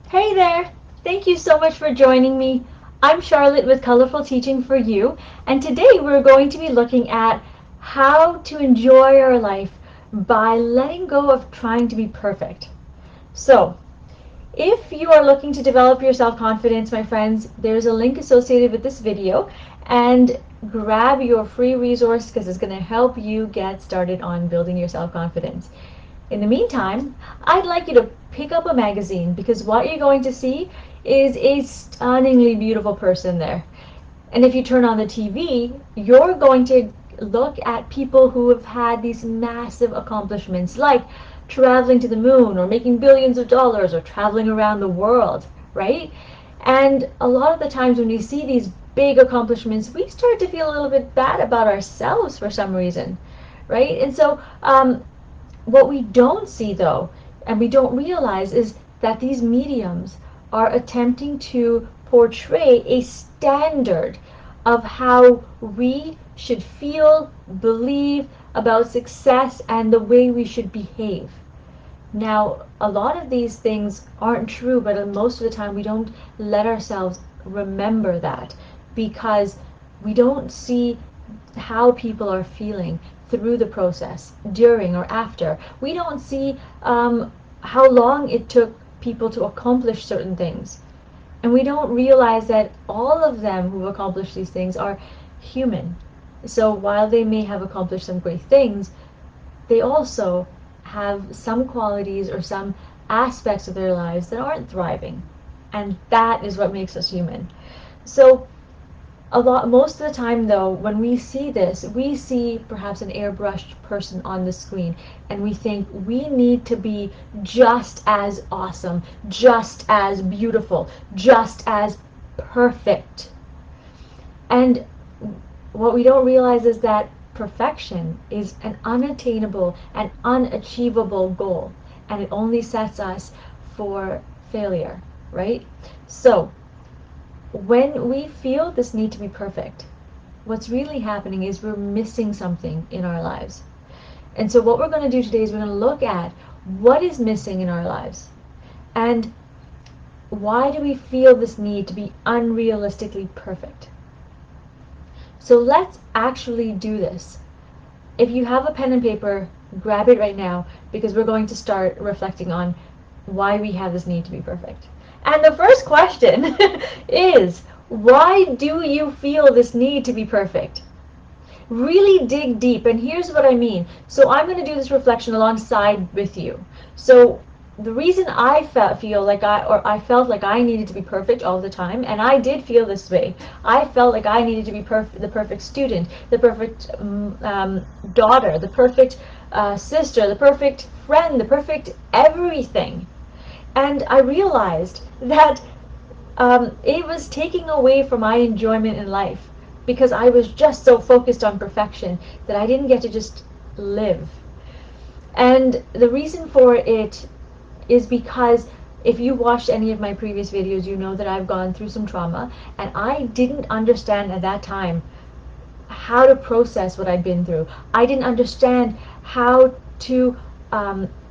Hey there! Thank you so much for joining me. I'm Charlotte with Colorful Teaching for You, and today we're going to be looking at how to enjoy our life by letting go of trying to be perfect. So, if you are looking to develop your self-confidence, my friends, there's a link associated with this video, and grab your free resource because it's going to help you get started on building your self-confidence. In the meantime, I'd like you to pick up a magazine because what you're going to see is a stunningly beautiful person there. And if you turn on the TV, you're going to look at people who have had these massive accomplishments like traveling to the moon or making billions of dollars or traveling around the world, right? And a lot of the times when we see these big accomplishments, we start to feel a little bit bad about ourselves for some reason, right? And so what we don't see, though, and we don't realize, is that these mediums are attempting to portray a standard of how we should feel, believe about success, and the way we should behave. Now, a lot of these things aren't true, but most of the time we don't let ourselves remember that because we don't see how people are feeling through the process, during or after. We don't see how long it took people to accomplish certain things. And we don't realize that all of them who've accomplished these things are human. So while they may have accomplished some great things, they also have some qualities or some aspects of their lives that aren't thriving. And that is what makes us human. So most of the time though, when we see this, we see perhaps an airbrushed person on the screen and we think we need to be just as awesome, just as beautiful, just as perfect. And what we don't realize is that perfection is an unattainable and unachievable goal, and it only sets us for failure, right? So when we feel this need to be perfect, what's really happening is we're missing something in our lives. And so what we're going to do today is we're going to look at what is missing in our lives and why do we feel this need to be unrealistically perfect. So let's actually do this. If you have a pen and paper, grab it right now because we're going to start reflecting on why we have this need to be perfect. And the first question is, why do you feel this need to be perfect? Really dig deep, and here's what I mean. So I'm going to do this reflection alongside with you. So the reason I felt like I needed to be perfect all the time, and I did feel this way. I felt like I needed to be the perfect student, the perfect daughter, the perfect sister, the perfect friend, the perfect everything. And I realized that it was taking away from my enjoyment in life because I was just so focused on perfection that I didn't get to just live. And the reason for it is because if you watched any of my previous videos, you know that I've gone through some trauma, and I didn't understand at that time how to process what I'd been through. I didn't understand how to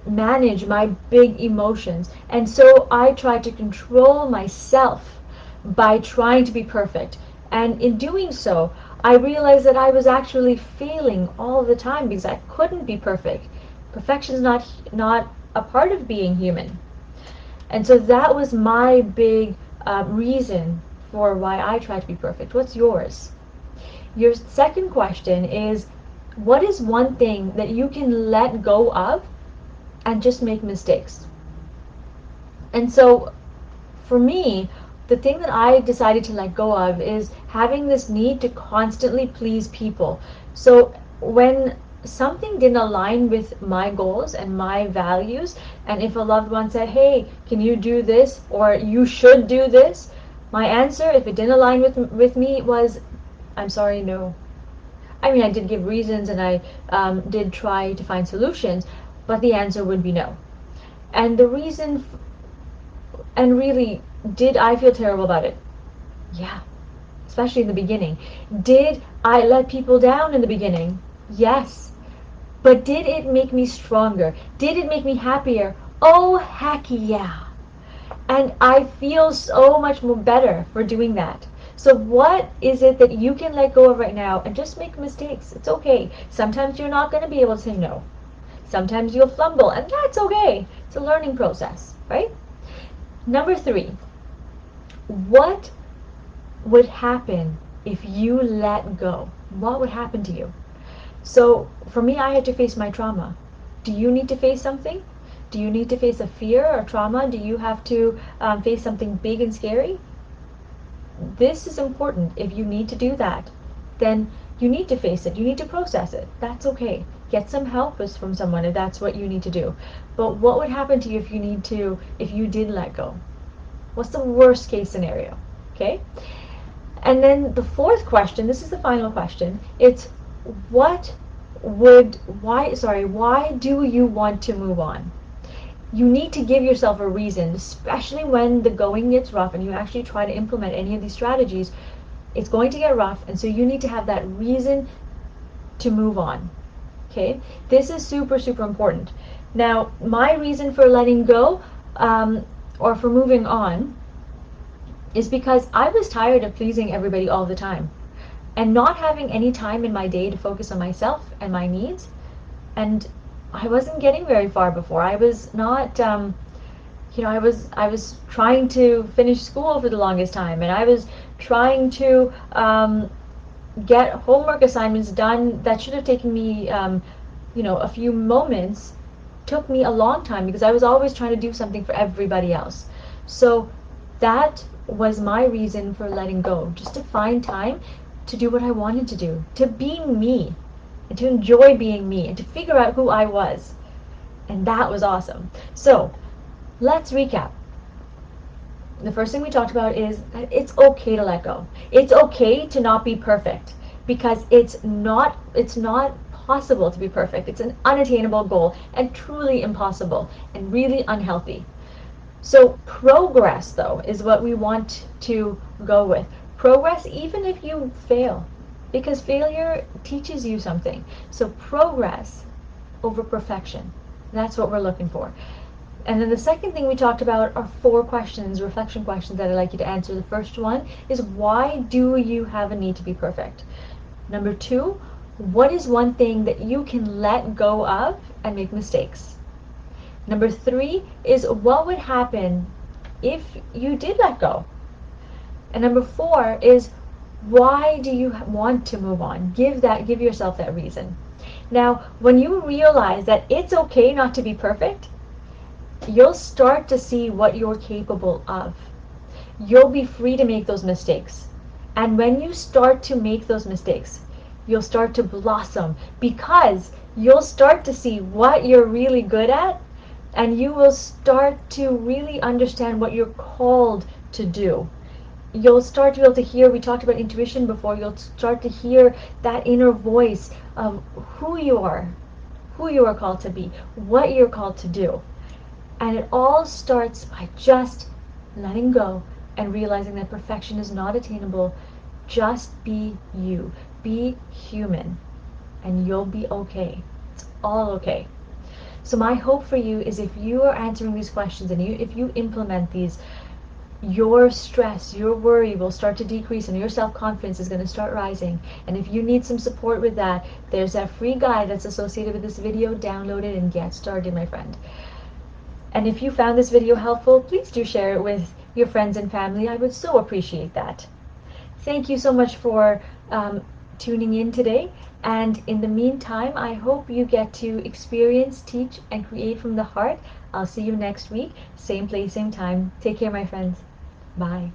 manage my big emotions. And so I tried to control myself by trying to be perfect. And in doing so, I realized that I was actually failing all the time because I couldn't be perfect. Perfection is not a part of being human. And so that was my big reason for why I tried to be perfect. What's yours? Your second question is, what is one thing that you can let go of and just make mistakes? And so for me, the thing that I decided to let go of is having this need to constantly please people. So when something didn't align with my goals and my values, and if a loved one said, hey, can you do this, or you should do this, my answer, if it didn't align with me, was, I'm sorry, no. I mean, I did give reasons and I did try to find solutions, but the answer would be no. And the reason, and really, did I feel terrible about it? Yeah, especially in the beginning. Did I let people down in the beginning? Yes. But did it make me stronger? Did it make me happier? Oh, heck yeah. And I feel so much more better for doing that. So what is it that you can let go of right now and just make mistakes? It's okay. Sometimes you're not going to be able to say no. Sometimes you'll fumble, and that's okay. It's a learning process, right? Number 3, what would happen if you let go? What would happen to you? So for me, I had to face my trauma. Do you need to face something? Do you need to face a fear or trauma? Do you have to face something big and scary? This is important. If you need to do that, then you need to face it. You need to process it. That's okay. Get some help from someone if that's what you need to do. But what would happen to you if you did let go? What's the worst case scenario? Okay? And then the fourth question, this is the final question, it's why do you want to move on? You need to give yourself a reason, especially when the going gets rough and you actually try to implement any of these strategies. It's going to get rough, and so you need to have that reason to move on. Okay? This is super, super important. Now, my reason for letting go or for moving on is because I was tired of pleasing everybody all the time and not having any time in my day to focus on myself and my needs. And I wasn't getting very far before. I was not, I was trying to finish school for the longest time, and I was trying to get homework assignments done that should have taken me, a few moments. Took me a long time because I was always trying to do something for everybody else. So that was my reason for letting go, just to find time to do what I wanted to do, to be me, and to enjoy being me, and to figure out who I was. And that was awesome. So let's recap. The first thing we talked about is that it's okay to let go. It's okay to not be perfect, because it's not possible to be perfect. It's an unattainable goal and truly impossible and really unhealthy. So progress, though, is what we want to go with. Progress even if you fail, because failure teaches you something. So progress over perfection. That's what we're looking for. And then the second thing we talked about are 4 questions, reflection questions that I'd like you to answer. The first one is, why do you have a need to be perfect? Number 2, what is one thing that you can let go of and make mistakes? Number 3 is, what would happen if you did let go? And number 4 is, why do you want to move on? Give yourself that reason. Now, when you realize that it's okay not to be perfect, you'll start to see what you're capable of. You'll be free to make those mistakes. And when you start to make those mistakes, you'll start to blossom, because you'll start to see what you're really good at, and you will start to really understand what you're called to do. You'll start to be able to hear, we talked about intuition before, you'll start to hear that inner voice of who you are called to be, what you're called to do. And it all starts by just letting go and realizing that perfection is not attainable. Just be you. Be human. And you'll be okay. It's all okay. So my hope for you is, if you are answering these questions and if you implement these, your stress, your worry will start to decrease and your self-confidence is going to start rising. And if you need some support with that, there's that free guide that's associated with this video. Download it and get started, my friend. And if you found this video helpful, please do share it with your friends and family. I would so appreciate that. Thank you so much for tuning in today. And in the meantime, I hope you get to experience, teach, and create from the heart. I'll see you next week. Same place, same time. Take care, my friends. Bye.